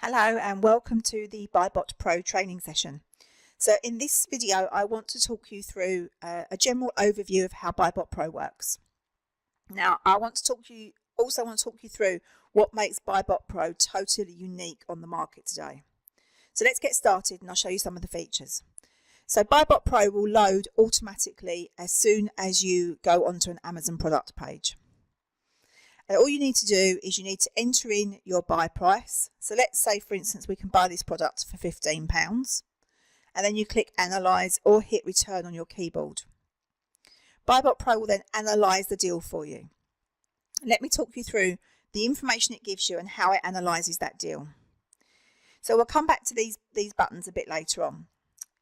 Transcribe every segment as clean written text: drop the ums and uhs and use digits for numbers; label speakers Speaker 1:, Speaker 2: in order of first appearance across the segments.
Speaker 1: Hello and welcome to the BuyBot Pro training session. So in this video I want to talk you through a general overview of how BuyBot Pro works. Now I want to talk you through what makes BuyBot Pro totally unique on the market today. So let's get started and I'll show you some of the features. So BuyBot Pro will load automatically as soon as you go onto an Amazon product page. All you need to do is you need to enter in your buy price. So let's say, for instance, we can buy this product for £15 and then you click analyze or hit return on your keyboard. BuyBot Pro will then analyze the deal for you. Let me talk you through the information it gives you and how it analyzes that deal. So we'll come back to these buttons a bit later on.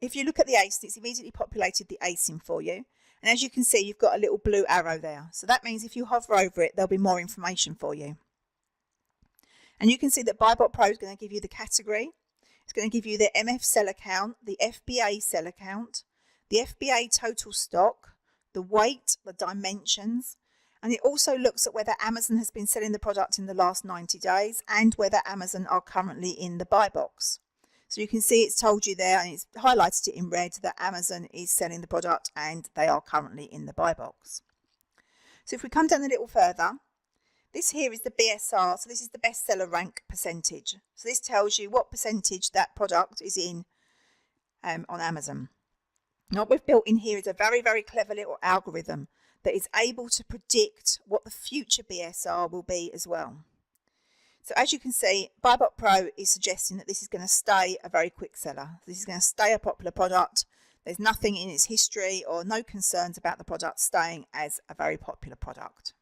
Speaker 1: If you look at the ASIN, it's immediately populated the ASIN for you. And as you can see, you've got a little blue arrow there. So that means if you hover over it, there'll be more information for you. And you can see that BuyBot Pro is going to give you the category. It's going to give you the MF sell account, the FBA sell account, the FBA total stock, the weight, the dimensions. And it also looks at whether Amazon has been selling the product in the last 90 days and whether Amazon are currently in the buy box. So you can see it's told you there, and it's highlighted it in red, that Amazon is selling the product and they are currently in the buy box. So if we come down a little further, this here is the BSR. So this is the bestseller rank percentage. So this tells you what percentage that product is in on Amazon. Now what we've built in here is a very, very clever little algorithm that is able to predict what the future BSR will be as well. So as you can see, BuyBot Pro is suggesting that this is going to stay a very quick seller. This is going to stay a popular product. There's nothing in its history or no concerns about the product staying as a very popular product.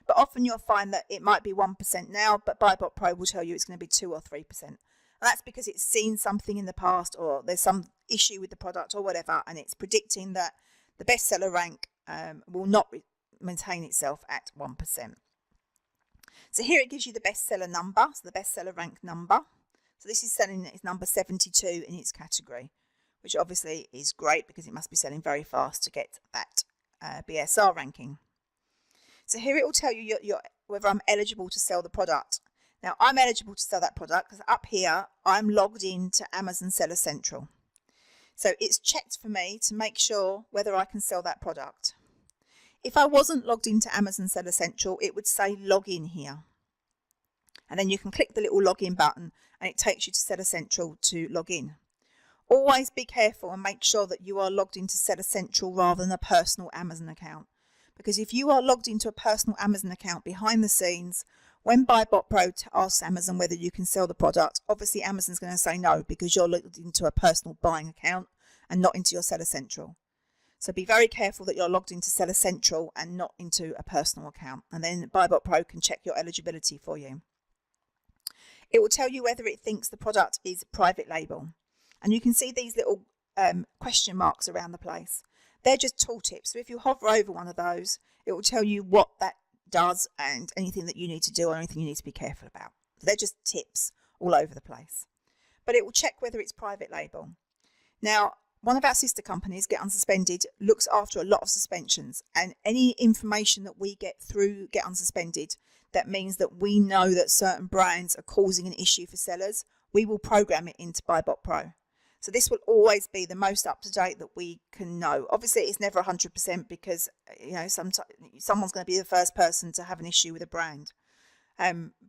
Speaker 1: But often you'll find that it might be 1% now, but BuyBot Pro will tell you it's going to be 2 or 3%. And that's because it's seen something in the past, or there's some issue with the product or whatever, and it's predicting that the bestseller rank will not maintain itself at 1%. So here it gives you the bestseller number, so the bestseller rank number. So this is selling its number 72 in its category, which obviously is great because it must be selling very fast to get that BSR ranking. So here it will tell you whether I'm eligible to sell the product. Now I'm eligible to sell that product because up here I'm logged in to Amazon Seller Central. So it's checked for me to make sure whether I can sell that product. If I wasn't logged into Amazon Seller Central, it would say login here. And then you can click the little login button and it takes you to Seller Central to log in. Always be careful and make sure that you are logged into Seller Central rather than a personal Amazon account. Because if you are logged into a personal Amazon account behind the scenes, when BuyBot Pro asks Amazon whether you can sell the product, obviously Amazon's going to say no because you're logged into a personal buying account and not into your Seller Central. So be very careful that you're logged into Seller Central and not into a personal account. And then BuyBot Pro can check your eligibility for you. It will tell you whether it thinks the product is private label. And you can see these little question marks around the place. They're just tooltips. So if you hover over one of those, it will tell you what that does and anything that you need to do or anything you need to be careful about. So they're just tips all over the place. But it will check whether it's private label. Now, one of our sister companies, Get Unsuspended, looks after a lot of suspensions, and any information that we get through Get Unsuspended that means that we know that certain brands are causing an issue for sellers, we will program it into BuyBot Pro. So this will always be the most up-to-date that we can know. Obviously, it's never 100% because someone's going to be the first person to have an issue with a brand.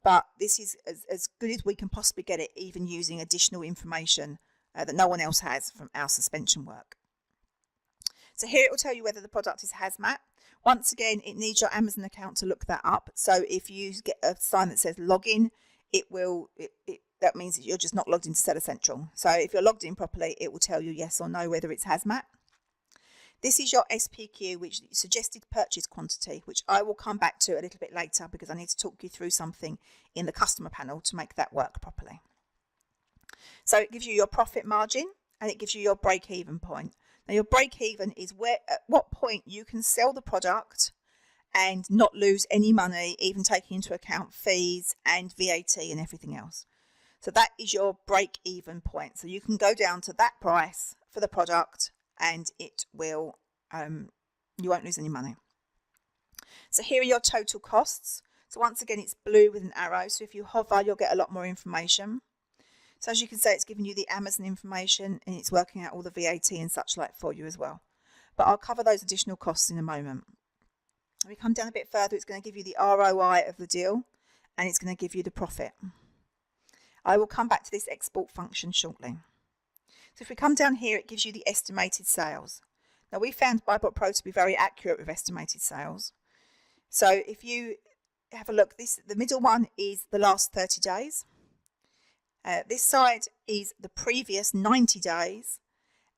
Speaker 1: But this is as good as we can possibly get it, even using additional information that no one else has from our suspension work. So here it will tell you whether the product is hazmat. Once again, it needs your Amazon account to look that up. So if you get a sign that says login, that means that you're just not logged into Seller Central. So if you're logged in properly, it will tell you yes or no whether it's hazmat. This is your SPQ, which is suggested purchase quantity, which I will come back to a little bit later because I need to talk you through something in the customer panel to make that work properly. So it gives you your profit margin and it gives you your break-even point. Now your break-even is at what point you can sell the product and not lose any money, even taking into account fees and VAT and everything else. So that is your break-even point. So you can go down to that price for the product and it will, you won't lose any money. So here are your total costs. So once again, it's blue with an arrow. So if you hover, you'll get a lot more information. So as you can see, it's giving you the Amazon information and it's working out all the VAT and such like for you as well. But I'll cover those additional costs in a moment. When we come down a bit further, it's going to give you the ROI of the deal and it's going to give you the profit. I will come back to this export function shortly. So if we come down here, it gives you the estimated sales. Now we found BuyBot Pro to be very accurate with estimated sales. So if you have a look, the middle one is the last 30 days. This side is the previous 90 days.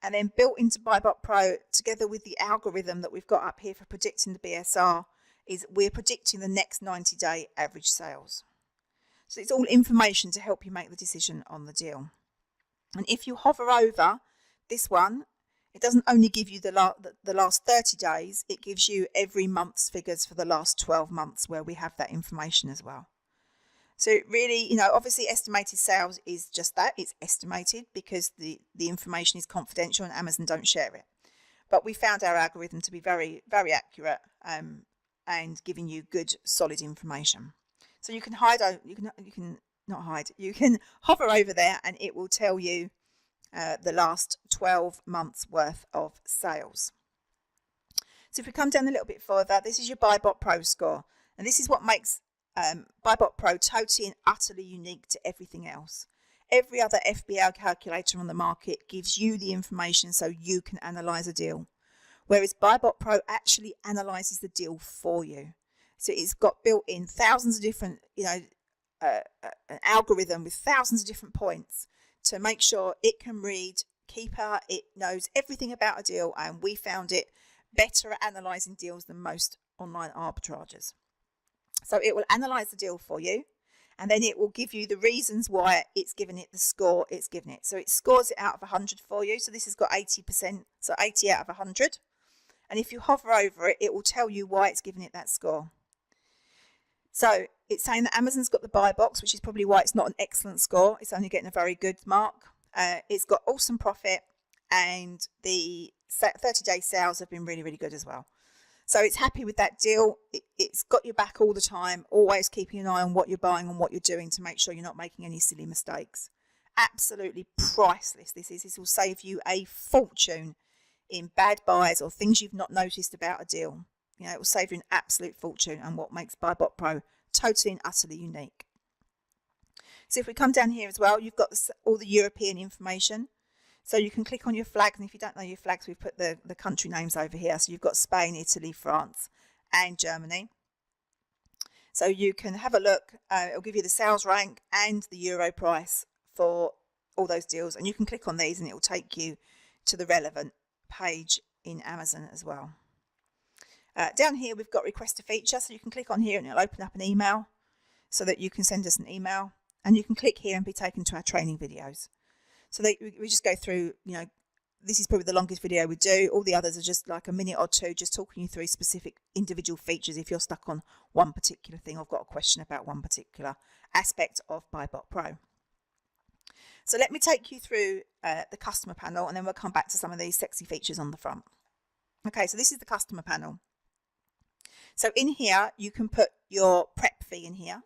Speaker 1: And then built into BuyBot Pro, together with the algorithm that we've got up here for predicting the BSR, is we're predicting the next 90-day average sales. So it's all information to help you make the decision on the deal. And if you hover over this one, it doesn't only give you the last 30 days, it gives you every month's figures for the last 12 months where we have that information as well. So really, obviously estimated sales is just that. It's estimated because the information is confidential and Amazon don't share it. But we found our algorithm to be very, very accurate and giving you good, solid information. So you can you can hover over there and it will tell you the last 12 months worth of sales. So if we come down a little bit further, this is your BuyBot Pro score. And this is what makes BuyBot Pro totally and utterly unique to everything else. Every other FBA calculator on the market gives you the information so you can analyze a deal, whereas BuyBot Pro actually analyzes the deal for you. So it's got built in thousands of different, an algorithm with thousands of different points to make sure it can read, it knows everything about a deal, and we found it better at analysing deals than most online arbitragers. So it will analyse the deal for you, and then it will give you the reasons why it's given it the score it's given it. So it scores it out of 100 for you. So this has got 80%, so 80 out of 100. And if you hover over it, it will tell you why it's given it that score. So it's saying that Amazon's got the buy box, which is probably why it's not an excellent score. It's only getting a very good mark. It's got awesome profit, and the 30-day sales have been really, really good as well. So it's happy with that deal. It's got your back all the time, always keeping an eye on what you're buying and what you're doing to make sure you're not making any silly mistakes. Absolutely priceless this is. This will save you a fortune in bad buys or things you've not noticed about a deal. It will save you an absolute fortune, and what makes BuyBot Pro totally and utterly unique. So if we come down here as well, you've got all the European information. So you can click on your flags, and if you don't know your flags, we've put the country names over here. So you've got Spain, Italy, France, and Germany. So you can have a look. It'll give you the sales rank and the euro price for all those deals. And you can click on these and it will take you to the relevant page in Amazon as well. Down here, we've got request a feature. So you can click on here and it'll open up an email so that you can send us an email. And you can click here and be taken to our training videos. So we just go through, this is probably the longest video we do. All the others are just like a minute or two, just talking you through specific individual features if you're stuck on one particular thing or got a question about one particular aspect of BuyBot Pro. So let me take you through the customer panel, and then we'll come back to some of these sexy features on the front. Okay, so this is the customer panel. So in here, you can put your prep fee in here.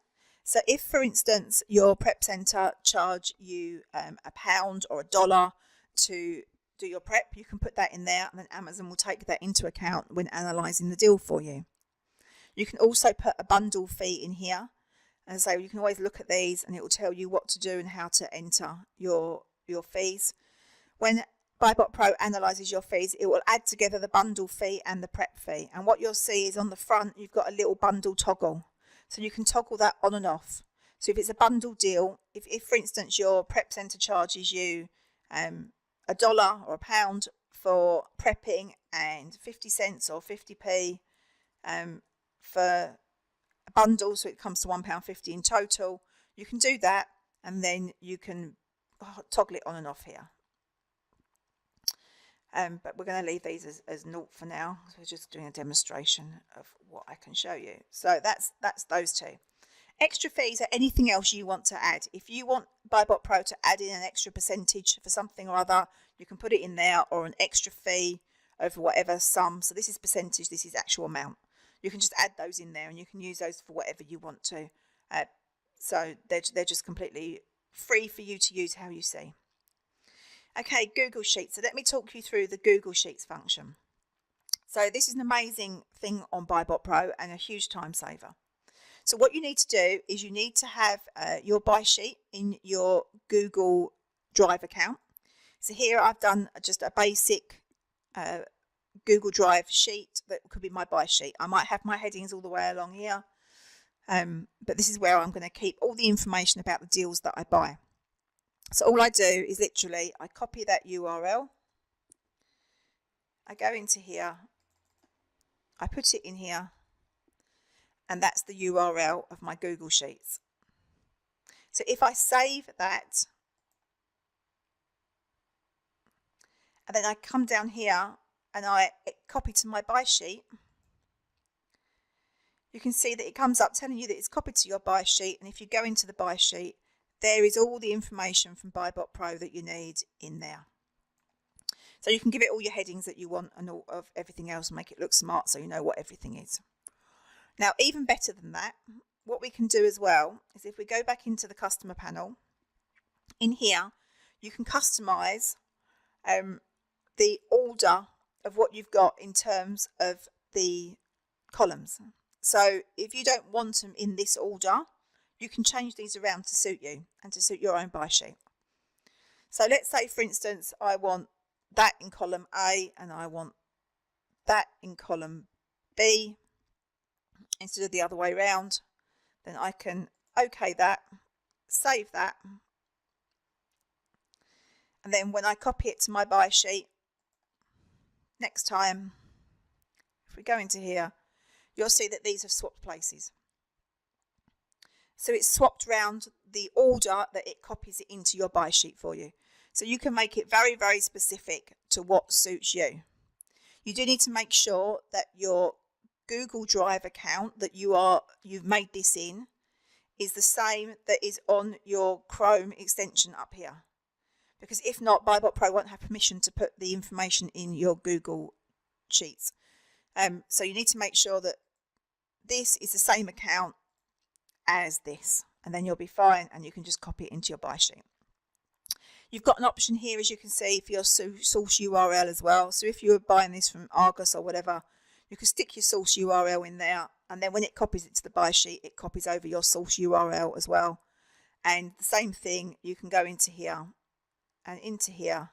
Speaker 1: So if, for instance, your prep centre charge you £1 or $1 to do your prep, you can put that in there, and then Amazon will take that into account when analysing the deal for you. You can also put a bundle fee in here, and so you can always look at these and it will tell you what to do and how to enter your fees. When BuyBot Pro analyses your fees, it will add together the bundle fee and the prep fee, and what you'll see is on the front you've got a little bundle toggle. So you can toggle that on and off. So if it's a bundle deal, if for instance your prep centre charges you $1 or £1 for prepping and 50 cents or 50p for a bundle, so it comes to £1.50 in total, you can do that, and then you can toggle it on and off here. But we're going to leave these as naught for now, because we're just doing a demonstration of what I can show you. So that's those two. Extra fees are anything else you want to add. If you want BuyBot Pro to add in an extra percentage for something or other, you can put it in there, or an extra fee over whatever sum. So this is percentage, this is actual amount. You can just add those in there, and you can use those for whatever you want to. So they're just completely free for you to use how you see. Okay, Google Sheets. So let me talk you through the Google Sheets function. So this is an amazing thing on BuyBot Pro and a huge time saver. So what you need to do is you need to have your buy sheet in your Google Drive account. So here I've done just a basic Google Drive sheet that could be my buy sheet. I might have my headings all the way along here, but this is where I'm going to keep all the information about the deals that I buy. So all I do is literally I copy that URL, I go into here, I put it in here, and that's the URL of my Google Sheets. So if I save that, and then I come down here and I copy to my buy sheet, you can see that it comes up telling you that it's copied to your buy sheet, and if you go into the buy sheet, there is all the information from BuyBot Pro that you need in there. So you can give it all your headings that you want and all of everything else, make it look smart so you know what everything is. Now, even better than that, what we can do as well is if we go back into the customer panel, in here you can customize the order of what you've got in terms of the columns. So if you don't want them in this order, you can change these around to suit you and to suit your own buy sheet. So let's say, for instance, I want that in column A and I want that in column B instead of the other way around. Then I can OK that, save that, and then when I copy it to my buy sheet next time, if we go into here, you'll see that these have swapped places. So it's swapped round the order that it copies it into your buy sheet for you. So you can make it very, very specific to what suits you. You do need to make sure that your Google Drive account that you've made this in is the same that is on your Chrome extension up here. Because if not, BuyBot Pro won't have permission to put the information in your Google Sheets. So you need to make sure that this is the same account as this, and then you'll be fine and you can just copy it into your buy sheet. You've got an option here, as you can see, for your source URL as well. So if you were buying this from Argos or whatever, you can stick your source URL in there, and then when it copies it to the buy sheet, it copies over your source URL as well. And the same thing, you can go into here and into here,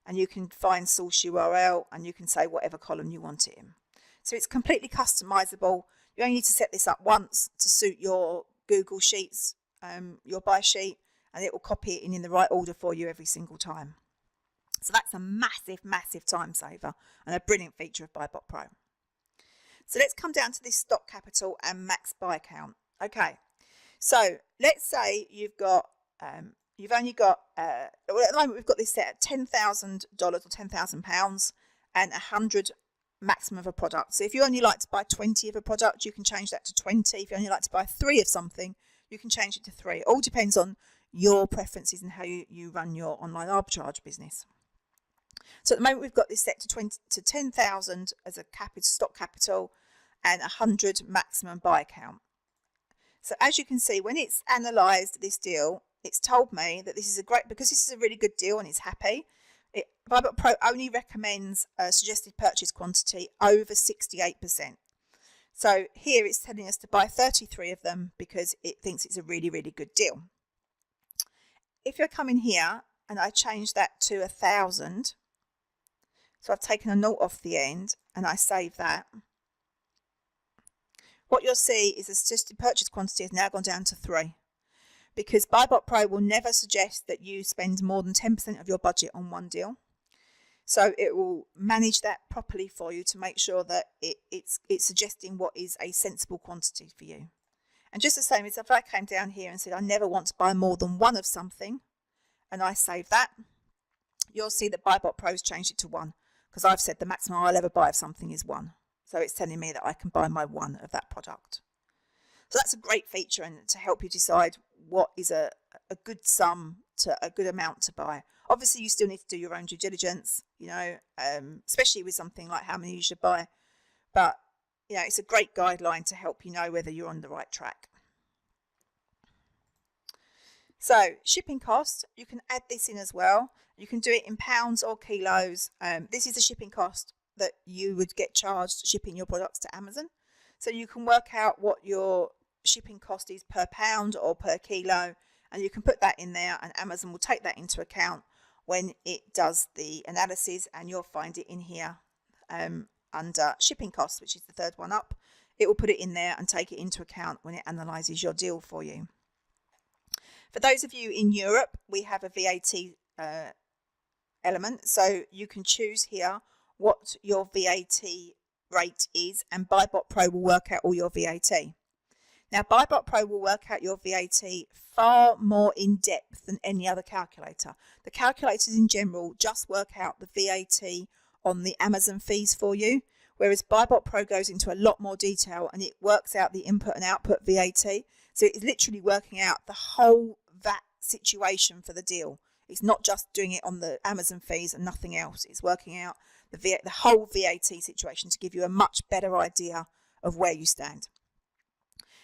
Speaker 1: and you can find source URL, and you can say whatever column you want it in. So it's completely customizable. You only need to set this up once to suit your Google Sheets, your buy sheet, and it will copy it in the right order for you every single time. So that's a massive, massive time saver and a brilliant feature of BuyBot Pro. So let's come down to this stock capital and max buy count. Okay, so let's say you've only got, well, at the moment we've got this set at $10,000 or £10,000 and 100 maximum of a product. So if you only like to buy 20 of a product, you can change that to 20. If you only like to buy 3 of something, you can change it to 3. It all depends on your preferences and how you run your online arbitrage business. So at the moment we've got this set to 10,000 as a stock capital and 100 maximum buy count. So as you can see, when it's analysed this deal, it's told me that this is because this is a really good deal and it's happy. BuyBot Pro only recommends a suggested purchase quantity over 68%. So here it's telling us to buy 33 of them because it thinks it's a really, really good deal. If I come in here and I change that to 1,000, so I've taken a 0 off the end and I save that, what you'll see is the suggested purchase quantity has now gone down to 3. Because BuyBot Pro will never suggest that you spend more than 10% of your budget on one deal. So it will manage that properly for you to make sure that it's suggesting what is a sensible quantity for you. And just the same as if I came down here and said I never want to buy more than 1 of something, and I save that, you'll see that BuyBot Pro has changed it to 1, because I've said the maximum I'll ever buy of something is 1. So it's telling me that I can buy my 1 of that product. So that's a great feature and to help you decide what is a good sum to a good amount to buy. Obviously, you still need to do your own due diligence, especially with something like how many you should buy. But, it's a great guideline to help you know whether you're on the right track. So shipping cost, you can add this in as well. You can do it in pounds or kilos. This is the shipping cost that you would get charged shipping your products to Amazon. So you can work out what your shipping cost is per pound or per kilo, and you can put that in there, and Amazon will take that into account when it does the analysis, and you'll find it in here under shipping costs, which is the third one up. It will put it in there and take it into account when it analyses your deal for you. For those of you in Europe, we have a VAT element, so you can choose here what your VAT rate is, and BuyBot Pro will work out all your VAT. Now, BuyBot Pro will work out your VAT far more in depth than any other calculator. The calculators in general just work out the VAT on the Amazon fees for you, whereas BuyBot Pro goes into a lot more detail and it works out the input and output VAT. So it's literally working out the whole VAT situation for the deal. It's not just doing it on the Amazon fees and nothing else. It's working out the whole VAT situation to give you a much better idea of where you stand.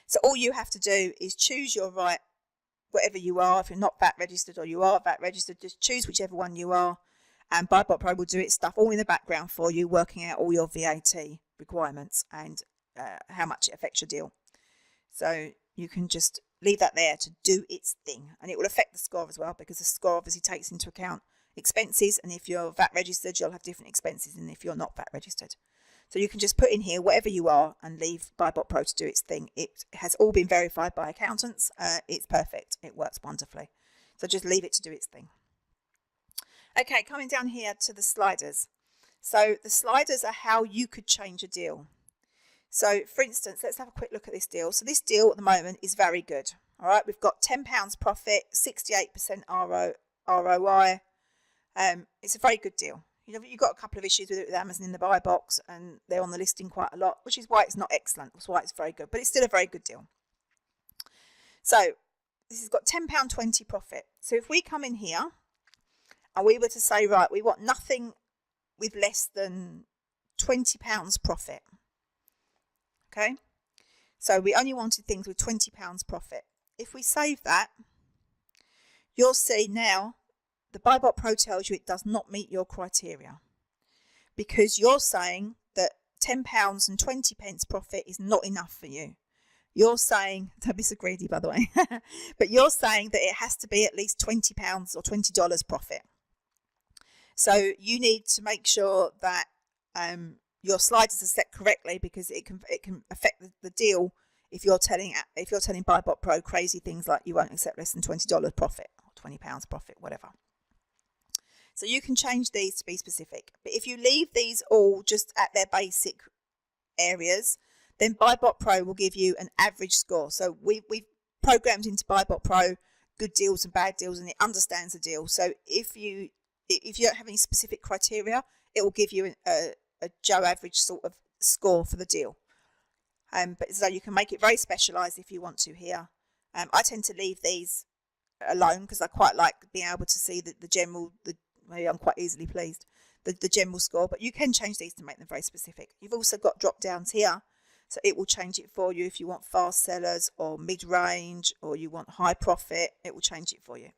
Speaker 1: So all you have to do is choose your right, whatever you are. If you're not VAT registered or you are VAT registered, just choose whichever one you are, and BuyBot Pro will do its stuff all in the background for you, working out all your VAT requirements and how much it affects your deal. So you can just leave that there to do its thing, and it will affect the score as well, because the score obviously takes into account expenses, and if you're VAT registered, you'll have different expenses than if you're not VAT registered. So you can just put in here whatever you are and leave BuyBot Pro to do its thing. It has all been verified by accountants. It's perfect. It works wonderfully. So just leave it to do its thing. Okay, coming down here to the sliders. So the sliders are how you could change a deal. So for instance, let's have a quick look at this deal. So this deal at the moment is very good. All right, we've got £10 profit, 68% ROI. It's a very good deal. You know, you've got a couple of issues with it with Amazon in the buy box, and they're on the listing quite a lot, which is why it's not excellent. That's why it's very good, but it's still a very good deal. So this has got £10.20 profit. So if we come in here and we were to say, right, we want nothing with less than £20 profit. Okay, so we only wanted things with £20 profit. If we save that, you'll see now the BuyBot Pro tells you it does not meet your criteria, because you're saying that £10 and 20 pence profit is not enough for you. You're saying, don't be so greedy by the way, but you're saying that it has to be at least £20 or $20 profit. So you need to make sure that your sliders are set correctly, because it can affect the deal if you're telling BuyBot Pro crazy things like you won't accept less than $20 profit or £20 profit, whatever. So you can change these to be specific. But if you leave these all just at their basic areas, then BuyBot Pro will give you an average score. So we've programmed into BuyBot Pro good deals and bad deals, and it understands the deal. So if you don't have any specific criteria, it will give you a Joe average sort of score for the deal. But so you can make it very specialised if you want to here. I tend to leave these alone because I quite like being able to see the general, maybe I'm quite easily pleased, the general score, but you can change these to make them very specific. You've also got drop downs here, so it will change it for you if you want fast sellers or mid-range, or you want high profit, it will change it for you.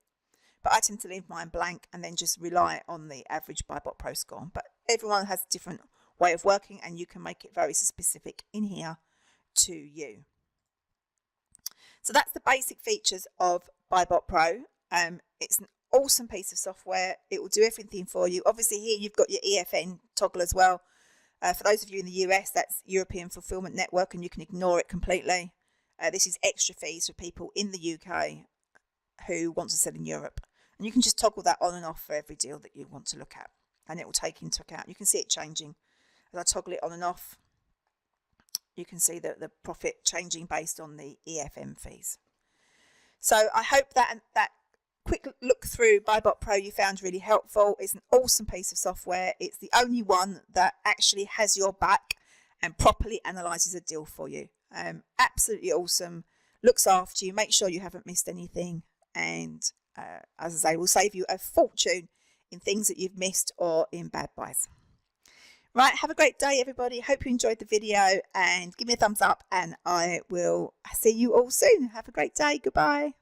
Speaker 1: But I tend to leave mine blank and then just rely on the average BuyBot Pro score. But everyone has a different way of working, and you can make it very specific in here to you. So that's the basic features of BuyBot Pro. It's an awesome piece of software. It will do everything for you. Obviously here you've got your EFN toggle as well. For those of you in the US, that's European Fulfillment Network, and you can ignore it completely. This is extra fees for people in the UK who want to sell in Europe. And you can just toggle that on and off for every deal that you want to look at, and it will take into account. You can see it changing. As I toggle it on and off, you can see the profit changing based on the EFM fees. So I hope that quick look through BuyBot Pro you found really helpful. It's an awesome piece of software. It's the only one that actually has your back and properly analyses a deal for you. Absolutely awesome. Looks after you, make sure you haven't missed anything, and as I say, will save you a fortune in things that you've missed or in bad buys. Right, have a great day everybody. Hope you enjoyed the video, and give me a thumbs up, and I will see you all soon. Have a great day. Goodbye.